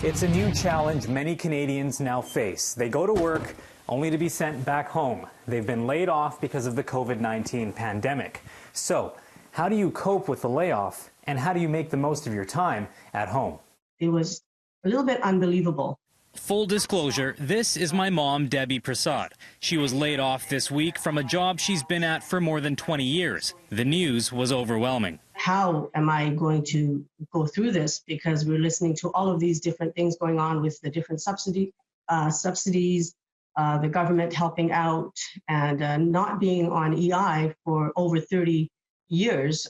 It's a new challenge many Canadians now face. They go to work only to be sent back home. They've been laid off because of the COVID-19 pandemic. So, how do you cope with the layoff, and how do you make the most of your time at home? It was a little bit unbelievable. Full disclosure, this is my mom, Debbie Prasad. She was laid off this week from a job she's been at for more than 20 years. The news was overwhelming. How am I going to go through this? Because we're listening to all of these different things going on with the different subsidies, the government helping out, and not being on EI for over 30 years,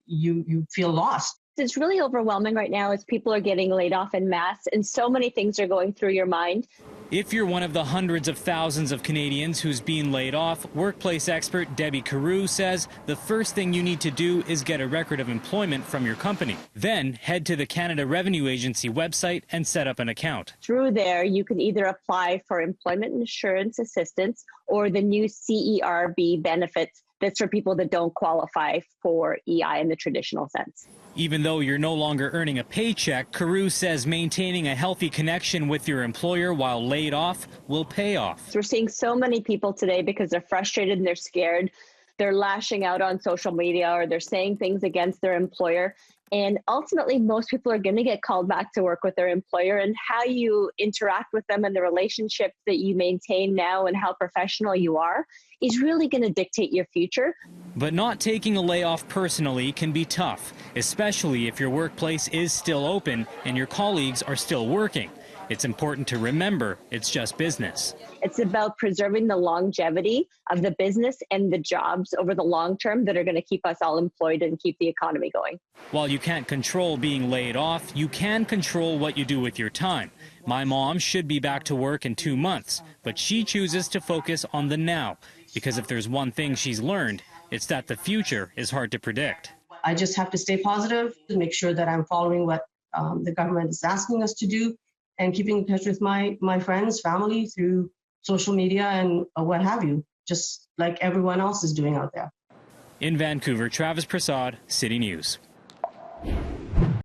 you feel lost. It's really overwhelming right now as people are getting laid off en masse, and so many things are going through your mind. If you're one of the hundreds of thousands of Canadians who's being laid off, workplace expert Debbie Carew says the first thing you need to do is get a record of employment from your company. Then head to the Canada Revenue Agency website and set up an account. Through there, you can either apply for employment insurance assistance or the new CERB benefits. That's for people that don't qualify for EI in the traditional sense. Even though you're no longer earning a paycheck, Carew says maintaining a healthy connection with your employer while laid off will pay off. So we're seeing so many people today because they're frustrated and they're scared. They're lashing out on social media or they're saying things against their employer. And ultimately, most people are going to get called back to work with their employer, and how you interact with them and the relationships that you maintain now and how professional you are is really going to dictate your future. But not taking a layoff personally can be tough, especially if your workplace is still open and your colleagues are still working. It's important to remember it's just business. It's about preserving the longevity of the business and the jobs over the long term that are going to keep us all employed and keep the economy going. While you can't control being laid off, you can control what you do with your time. My mom should be back to work in 2 months, but she chooses to focus on the now, because if there's one thing she's learned, it's that the future is hard to predict. I just have to stay positive to make sure that I'm following what the government is asking us to do, and keeping in touch with my friends, family through social media and what have you, just like everyone else is doing out there. In Vancouver, Travis Prasad, City News.